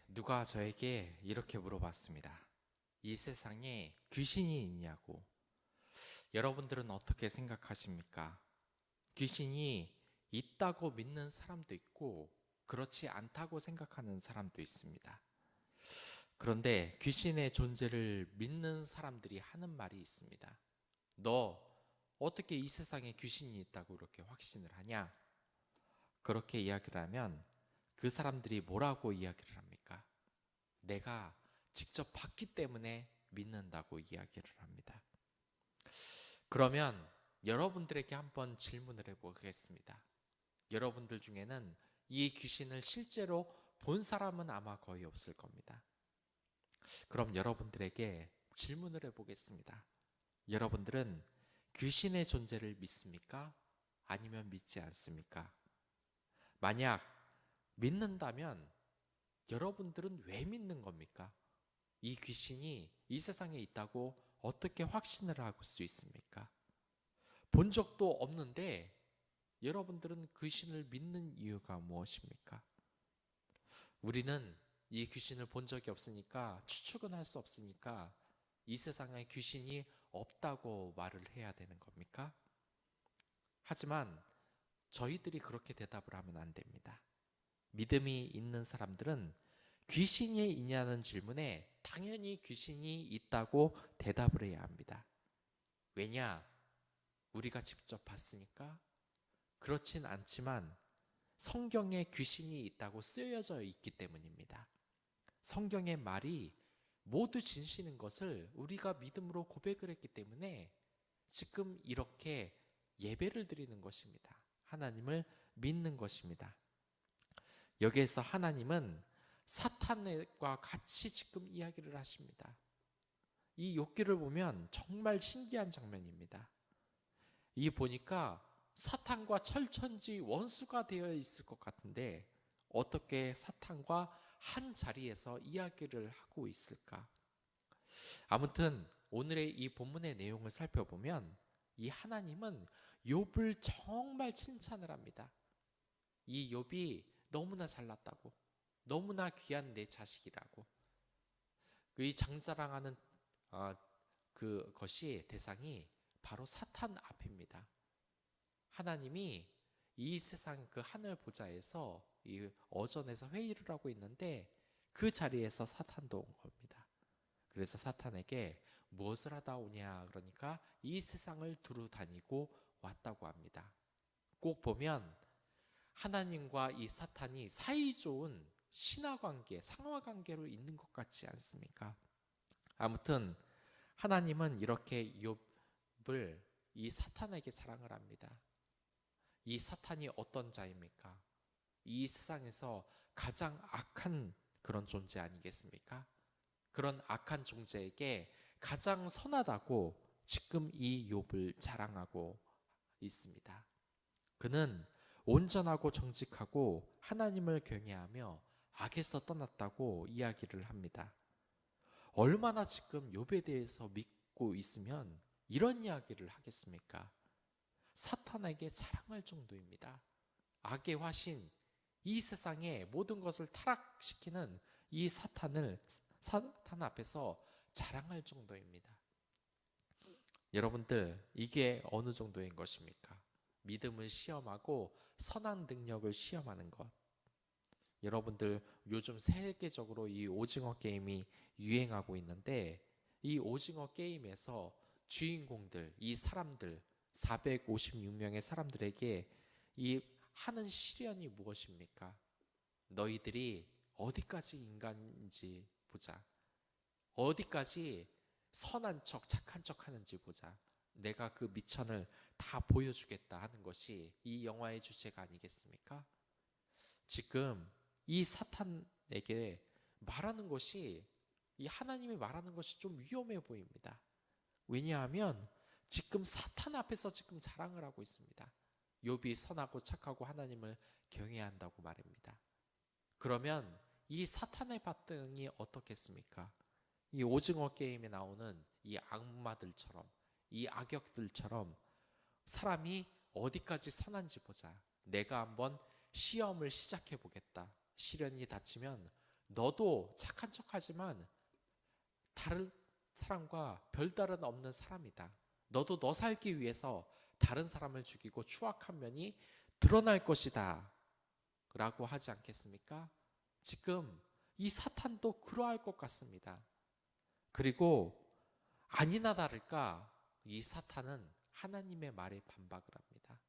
누가 저에게 이렇게 물어봤습니다. 이 세상에 귀신이 있냐고. 여러분들은 어떻게 생각하십니까? 귀신이 있다고 믿는 사람도 있고, 그렇지 않다고 생각하는 사람도 있습니다. 그런데 귀신의 존재를 믿는 사람들이 하는 말이 있습니다. 너 어떻게 이 세상에 귀신이 있다고 그렇게 확신을 하냐? 그렇게 이야기를 하면 그 사람들이 뭐라고 이야기를 합니까? 내가 직접 봤기 때문에 믿는다고 이야기를 합니다. 그러면 여러분들에게 한번 질문을 해보겠습니다. 여러분들 중에는 이 귀신을 실제로 본 사람은 아마 거의 없을 겁니다. 그럼 여러분들에게 질문을 해보겠습니다. 여러분들은 귀신의 존재를 믿습니까? 아니면 믿지 않습니까? 만약 믿는다면 여러분들은 왜 믿는 겁니까? 이 귀신이 이 세상에 있다고 어떻게 확신을 할 수 있습니까? 본 적도 없는데 여러분들은 귀신을 믿는 이유가 무엇입니까? 우리는 이 귀신을 본 적이 없으니까 추측은 할 수 없으니까 이 세상에 귀신이 없다고 말을 해야 되는 겁니까? 하지만 저희들이 그렇게 대답을 하면 안 됩니다. 믿음이 있는 사람들은 귀신이 있냐는 질문에 당연히 귀신이 있다고 대답을 해야 합니다. 왜냐? 우리가 직접 봤으니까? 그렇진 않지만 성경에 귀신이 있다고 쓰여져 있기 때문입니다. 성경의 말이 모두 진실인 것을 우리가 믿음으로 고백을 했기 때문에 지금 이렇게 예배를 드리는 것입니다. 하나님을 믿는 것입니다. 여기에서 하나님은 사탄과 같이 지금 이야기를 하십니다. 이 욥기를 보면 정말 신기한 장면입니다. 이 보니까 사탄과 철천지 원수가 되어 있을 것 같은데 어떻게 사탄과 한 자리에서 이야기를 하고 있을까? 아무튼 오늘의 이 본문의 내용을 살펴보면 이 하나님은 욥을 정말 칭찬을 합니다. 이 욥이 너무나 잘났다고, 너무나 귀한 내 자식이라고. 이 장자랑하는 그것이 대상이 바로 사탄 앞입니다. 하나님이 이 세상 그 하늘 보좌에서 이 어전에서 회의를 하고 있는데 그 자리에서 사탄도 온 겁니다. 그래서 사탄에게 무엇을 하다 오냐 그러니까 이 세상을 두루 다니고 왔다고 합니다. 꼭 보면 하나님과 이 사탄이 사이좋은 신하관계, 상하관계로 있는 것 같지 않습니까? 아무튼 하나님은 이렇게 욥을 이 사탄에게 자랑을 합니다. 이 사탄이 어떤 자입니까? 이 세상에서 가장 악한 그런 존재 아니겠습니까? 그런 악한 존재에게 가장 선하다고 지금 이 욥을 자랑하고 있습니다. 그는 온전하고 정직하고 하나님을 경외하며 악에서 떠났다고 이야기를 합니다. 얼마나 지금 욥에 대해서 믿고 있으면 이런 이야기를 하겠습니까? 사탄에게 자랑할 정도입니다. 악의 화신, 이 세상의 모든 것을 타락시키는 이 사탄 앞에서 자랑할 정도입니다. 여러분들, 이게 어느 정도인 것입니까? 믿음을 시험하고 선한 능력을 시험하는 것. 여러분들, 요즘 세계적으로 이 오징어 게임이 유행하고 있는데 이 오징어 게임에서 주인공들, 이 사람들, 456명의 사람들에게 이 하는 시련이 무엇입니까? 너희들이 어디까지 인간인지 보자. 어디까지 선한 척, 착한 척 하는지 보자. 내가 그 미천을 다 보여주겠다 하는 것이 이 영화의 주제가 아니겠습니까? 지금 이 사탄에게 말하는 것이, 이 하나님이 말하는 것이 좀 위험해 보입니다. 왜냐하면 지금 사탄 앞에서 지금 자랑을 하고 있습니다. 욥이 선하고 착하고 하나님을 경외한다고 말입니다. 그러면 이 사탄의 반응이 어떻겠습니까? 이 오징어 게임에 나오는 이 악마들처럼, 이 악역들처럼 사람이 어디까지 선한지 보자. 내가 한번 시험을 시작해 보겠다. 시련이 닥치면 너도 착한 척하지만 다른 사람과 별다른 없는 사람이다. 너도 너 살기 위해서 다른 사람을 죽이고 추악한 면이 드러날 것이다 라고 하지 않겠습니까? 지금 이 사탄도 그러할 것 같습니다. 그리고 아니나 다를까 이 사탄은 하나님의 말에 반박을 합니다.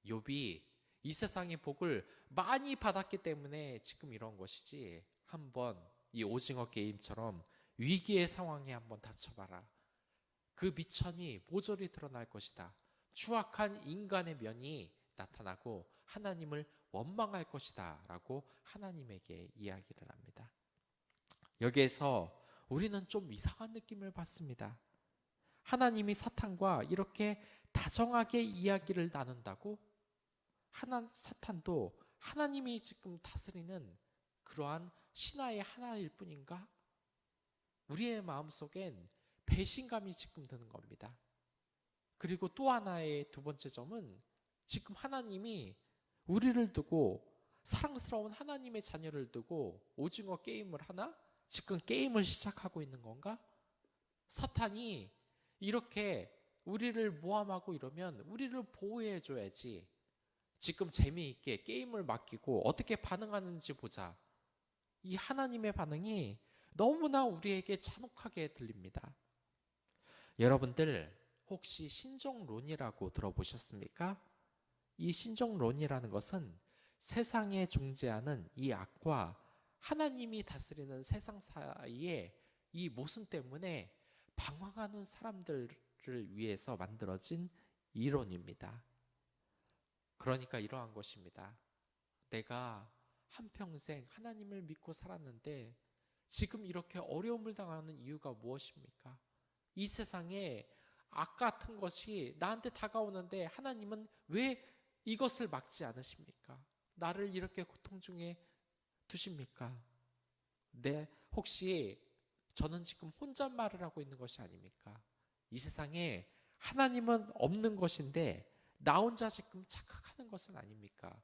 욥이 이 세상의 복을 많이 받았기 때문에 지금 이런 것이지, 한번 이 오징어 게임처럼 위기의 상황에 한번 닥쳐봐라. 그 미천이 모조리 드러날 것이다. 추악한 인간의 면이 나타나고 하나님을 원망할 것이다 라고 하나님에게 이야기를 합니다. 여기에서 우리는 좀 이상한 느낌을 받습니다. 하나님이 사탄과 이렇게 다정하게 이야기를 나눈다고? 사탄도 하나님이 지금 다스리는 그러한 신하의 하나일 뿐인가? 우리의 마음속엔 배신감이 지금 드는 겁니다. 그리고 또 하나의 두 번째 점은 지금 하나님이 우리를 두고, 사랑스러운 하나님의 자녀를 두고 오징어 게임을 하나? 지금 게임을 시작하고 있는 건가? 사탄이 이렇게 우리를 모함하고 이러면 우리를 보호해 줘야지. 지금 재미있게 게임을 맡기고 어떻게 반응하는지 보자. 이 하나님의 반응이 너무나 우리에게 잔혹하게 들립니다. 여러분들 혹시 신종론이라고 들어보셨습니까? 이 신종론이라는 것은 세상에 존재하는 이 악과 하나님이 다스리는 세상 사이에 이 모순 때문에 방황하는 사람들을 위해서 만들어진 이론입니다. 그러니까 이러한 것입니다. 내가 한평생 하나님을 믿고 살았는데 지금 이렇게 어려움을 당하는 이유가 무엇입니까? 이 세상에 악 같은 것이 나한테 다가오는데 하나님은 왜 이것을 막지 않으십니까? 나를 이렇게 고통 중에 두십니까? 혹시 저는 지금 혼잣말을 하고 있는 것이 아닙니까? 이 세상에 하나님은 없는 것인데 나 혼자 지금 착각하는 것은 아닙니까?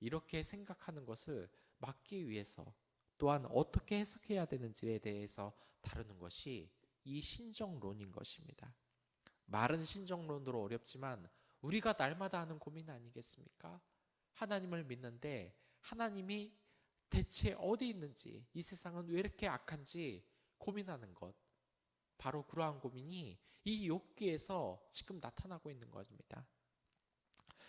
이렇게 생각하는 것을 막기 위해서, 또한 어떻게 해석해야 되는지에 대해서 다루는 것이 이 신정론인 것입니다. 말은 신정론으로 어렵지만 우리가 날마다 하는 고민 아니겠습니까? 하나님을 믿는데 하나님이 대체 어디 있는지, 이 세상은 왜 이렇게 악한지 고민하는 것, 바로 그러한 고민이 이 욥기에서 지금 나타나고 있는 것입니다.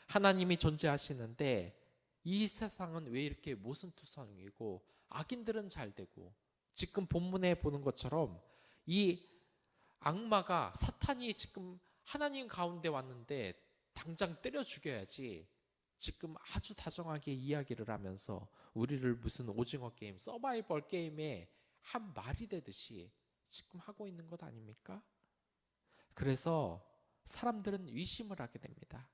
하나님이 존재하시는데 이 세상은 왜 이렇게 모순투성이고 악인들은 잘 되고, 지금 본문에 보는 것처럼 이 악마가, 사탄이 지금 하나님 가운데 왔는데 당장 때려 죽여야지 지금 아주 다정하게 이야기를 하면서 우리를 무슨 오징어 게임, 서바이벌 게임에 한 말이 되듯이 지금 하고 있는 것 아닙니까? 그래서 사람들은 의심을 하게 됩니다.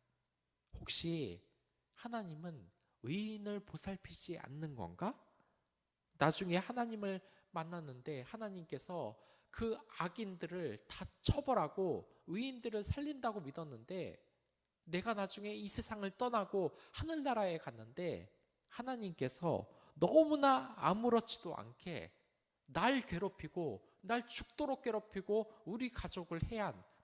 혹시 하나님은 의인을 보살피지 않는 건가? 나중에 하나님을 만났는데 하나님께서 그 악인들을 다 처벌하고 의인들을 살린다고 믿었는데, 내가 나중에 이 세상을 떠나고 하늘나라에 갔는데 하나님께서 너무나 아무렇지도 않게 날 괴롭히고 날 죽도록 괴롭히고 우리 가족을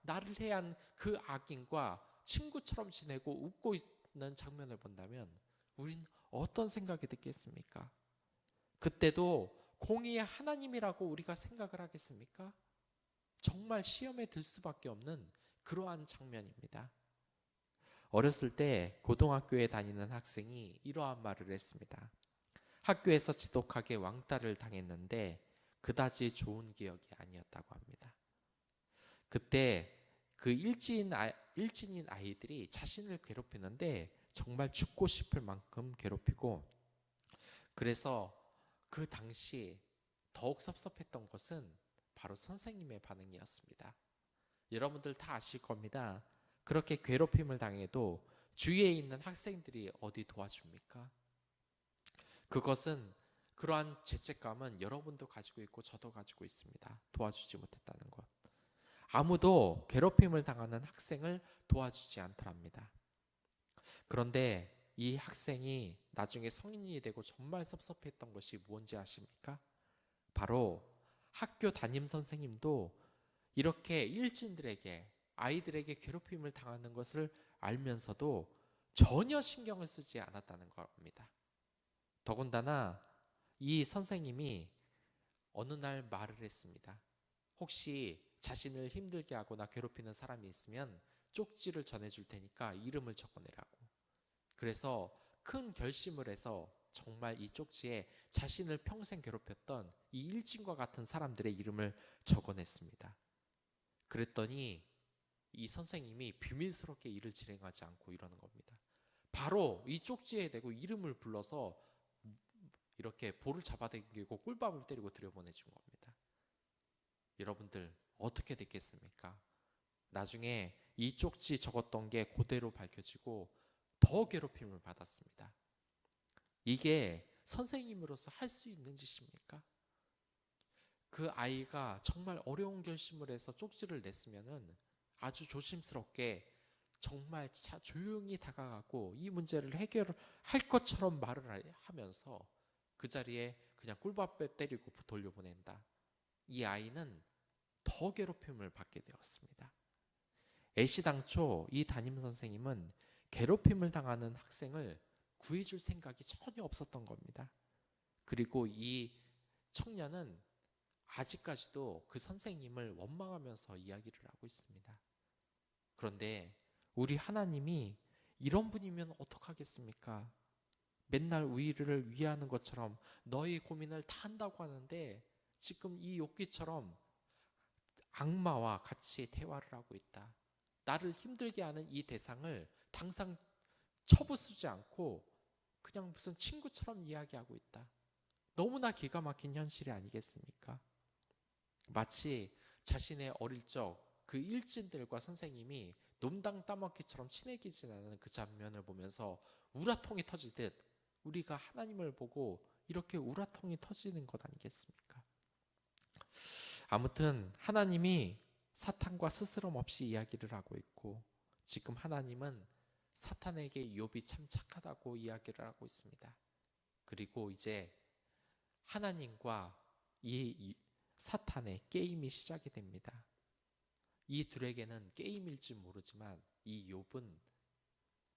나를 해한 그 악인과 친구처럼 지내고 웃고 있는 장면을 본다면 우린 어떤 생각이 듣겠습니까? 그때도 공의의 하나님이라고 우리가 생각을 하겠습니까? 정말 시험에 들 수밖에 없는 그러한 장면입니다. 어렸을 때 고등학교에 다니는 학생이 이러한 말을 했습니다. 학교에서 지독하게 왕따를 당했는데 그다지 좋은 기억이 아니었다고 합니다. 그때 그 일진인 아이들이 자신을 괴롭히는데 정말 죽고 싶을 만큼 괴롭히고, 그래서 그 당시 더욱 섭섭했던 것은 바로 선생님의 반응이었습니다. 여러분들 다 아실 겁니다. 그렇게 괴롭힘을 당해도 주위에 있는 학생들이 어디 도와줍니까? 그것은, 그러한 죄책감은 여러분도 가지고 있고 저도 가지고 있습니다. 도와주지 못했다는 것. 아무도 괴롭힘을 당하는 학생을 도와주지 않더랍니다. 그런데 이 학생이 나중에 성인이 되고 정말 섭섭했던 것이 무엇인지 아십니까? 바로 학교 담임 선생님도 이렇게 일진들에게, 아이들에게 괴롭힘을 당하는 것을 알면서도 전혀 신경을 쓰지 않았다는 겁니다. 더군다나 이 선생님이 어느 날 말을 했습니다. 혹시 자신을 힘들게 하거나 괴롭히는 사람이 있으면 쪽지를 전해줄 테니까 이름을 적어내라고. 그래서 큰 결심을 해서 정말 이 쪽지에 자신을 평생 괴롭혔던 이 일진과 같은 사람들의 이름을 적어냈습니다. 그랬더니 이 선생님이 비밀스럽게 일을 진행하지 않고 이러는 겁니다. 바로 이 쪽지에 대고 이름을 불러서 이렇게 볼을 잡아당기고 꿀밤을 때리고 들여보내준 겁니다. 여러분들 어떻게 됐겠습니까? 나중에 이 쪽지 적었던 게 그대로 밝혀지고 더 괴롭힘을 받았습니다. 이게 선생님으로서 할 수 있는 짓입니까? 그 아이가 정말 어려운 결심을 해서 쪽지를 냈으면은 아주 조심스럽게 정말 조용히 다가가고 이 문제를 해결할 것처럼 말을 하면서 그 자리에 그냥 꿀밥 때리고 돌려보낸다. 이 아이는 더 괴롭힘을 받게 되었습니다. 애시당초 이 담임 선생님은 괴롭힘을 당하는 학생을 구해줄 생각이 전혀 없었던 겁니다. 그리고 이 청년은 아직까지도 그 선생님을 원망하면서 이야기를 하고 있습니다. 그런데 우리 하나님이 이런 분이면 어떡하겠습니까? 맨날 우리를 위하는 것처럼 너희 고민을 다 한다고 하는데 지금 이 욥기처럼 악마와 같이 대화를 하고 있다. 나를 힘들게 하는 이 대상을 당장 쳐부수지 않고 그냥 무슨 친구처럼 이야기하고 있다. 너무나 기가 막힌 현실이 아니겠습니까? 마치 자신의 어릴 적 그 일진들과 선생님이 놈당 따먹기처럼 친해지지 않는 그 장면을 보면서 우라통이 터지듯 우리가 하나님을 보고 이렇게 우라통이 터지는 것 아니겠습니까? 아무튼 하나님이 사탄과 스스럼 없이 이야기를 하고 있고 지금 하나님은 사탄에게 욥이 참 착하다고 이야기를 하고 있습니다. 그리고 이제 하나님과 이 사탄의 게임이 시작이 됩니다. 이 둘에게는 게임일지 모르지만 이 욥은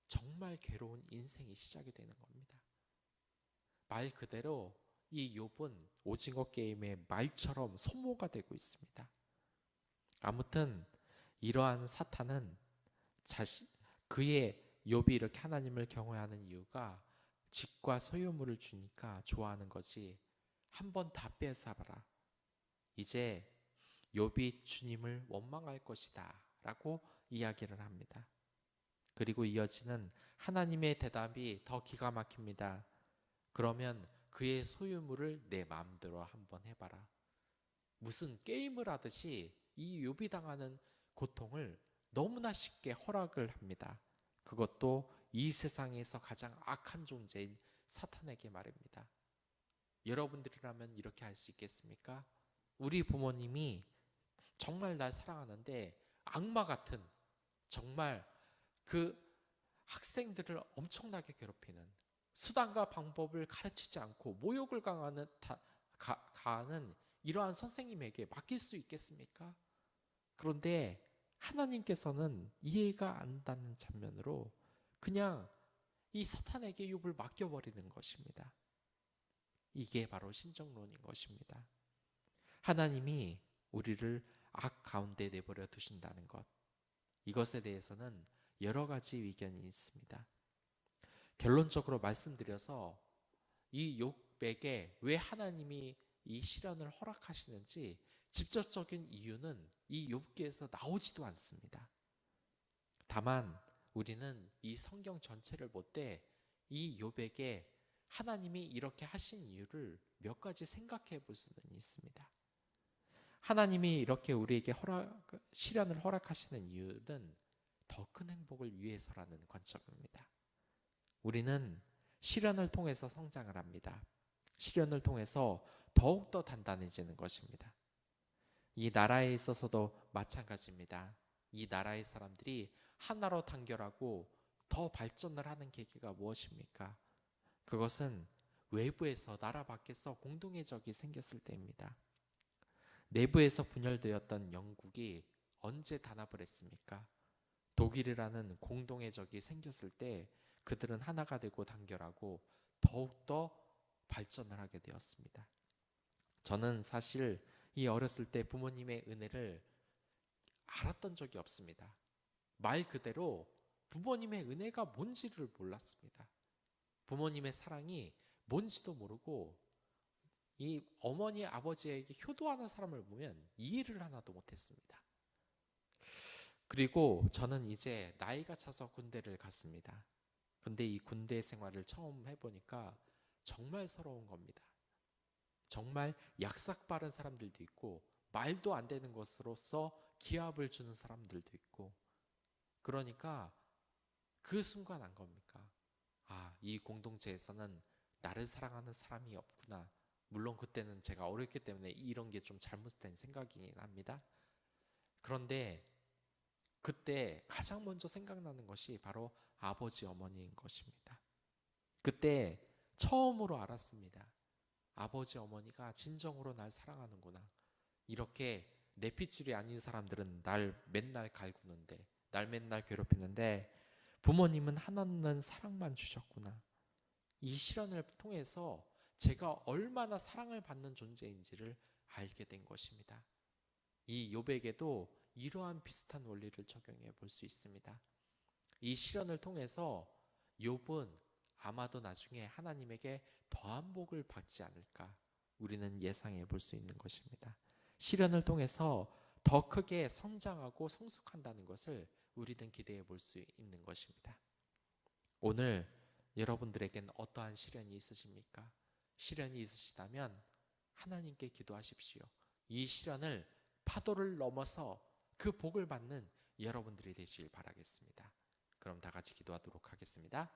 정말 괴로운 인생이 시작이 되는 겁니다. 말 그대로 이 욥은 오징어 게임의 말처럼 소모가 되고 있습니다. 아무튼 이러한 사탄은 그의 욥이 이렇게 하나님을 경외하는 이유가 집과 소유물을 주니까 좋아하는 거지. 한번 다 뺏어봐라. 이제 욥이 주님을 원망할 것이다 라고 이야기를 합니다. 그리고 이어지는 하나님의 대답이 더 기가 막힙니다. 그러면 그의 소유물을 내 마음대로 한번 해봐라. 무슨 게임을 하듯이 이 욥이 당하는 고통을 너무나 쉽게 허락을 합니다. 그것도 이 세상에서 가장 악한 존재인 사탄에게 말입니다. 여러분들이라면 이렇게 할 수 있겠습니까? 우리 부모님이 정말 날 사랑하는데 악마 같은 정말 그 학생들을 엄청나게 괴롭히는 수단과 방법을 가르치지 않고 모욕을 가하는 이러한 선생님에게 맡길 수 있겠습니까? 그런데 하나님께서는 이해가 안 가는 장면으로 그냥 이 사탄에게 욥을 맡겨버리는 것입니다. 이게 바로 신정론인 것입니다. 하나님이 우리를 악 가운데 내버려 두신다는 것, 이것에 대해서는 여러 가지 의견이 있습니다. 결론적으로 말씀드려서 이 욥에게 왜 하나님이 이 시련을 허락하시는지 직접적인 이유는 이 욥기에서 나오지도 않습니다. 다만 우리는 이 성경 전체를 볼 때 이 욥에게 하나님이 이렇게 하신 이유를 몇 가지 생각해 볼 수는 있습니다. 하나님이 이렇게 우리에게 시련을 허락하시는 이유는 더 큰 행복을 위해서라는 관점입니다. 우리는 시련을 통해서 성장을 합니다. 시련을 통해서 더욱더 단단해지는 것입니다. 이 나라에 있어서도 마찬가지입니다. 이 나라의 사람들이 하나로 단결하고 더 발전을 하는 계기가 무엇입니까? 그것은 외부에서, 나라 밖에서 공동의 적이 생겼을 때입니다. 내부에서 분열되었던 영국이 언제 단합을 했습니까? 독일이라는 공동의 적이 생겼을 때 그들은 하나가 되고 단결하고 더욱더 발전을 하게 되었습니다. 저는 사실 이 어렸을 때 부모님의 은혜를 알았던 적이 없습니다. 말 그대로 부모님의 은혜가 뭔지를 몰랐습니다. 부모님의 사랑이 뭔지도 모르고 이 어머니 아버지에게 효도하는 사람을 보면 이해를 하나도 못했습니다. 그리고 저는 이제 나이가 차서 군대를 갔습니다. 근데 이 군대 생활을 처음 해보니까 정말 서러운 겁니다. 정말 약삭 빠른 사람들도 있고 말도 안 되는 것으로서 기합을 주는 사람들도 있고, 그러니까 그 순간 안 겁니까? 아, 이 공동체에서는 나를 사랑하는 사람이 없구나. 물론 그때는 제가 어렸기 때문에 이런 게 좀 잘못된 생각이긴 합니다. 그런데 그때 가장 먼저 생각나는 것이 바로 아버지 어머니인 것입니다. 그때 처음으로 알았습니다. 아버지 어머니가 진정으로 날 사랑하는구나. 이렇게 내 핏줄이 아닌 사람들은 날 맨날 갈구는데, 날 맨날 괴롭히는데 부모님은 하나는 사랑만 주셨구나. 이 실현을 통해서 제가 얼마나 사랑을 받는 존재인지를 알게 된 것입니다. 이 욥에게도 이러한 비슷한 원리를 적용해 볼 수 있습니다. 이 실현을 통해서 욥은 아마도 나중에 하나님에게 더한 복을 받지 않을까 우리는 예상해 볼 수 있는 것입니다. 실현을 통해서 더 크게 성장하고 성숙한다는 것을 우리는 기대해 볼 수 있는 것입니다. 오늘 여러분들에겐 어떠한 시련이 있으십니까? 시련이 있으시다면 하나님께 기도하십시오. 이 시련을, 파도를 넘어서 그 복을 받는 여러분들이 되시길 바라겠습니다. 그럼 다 같이 기도하도록 하겠습니다.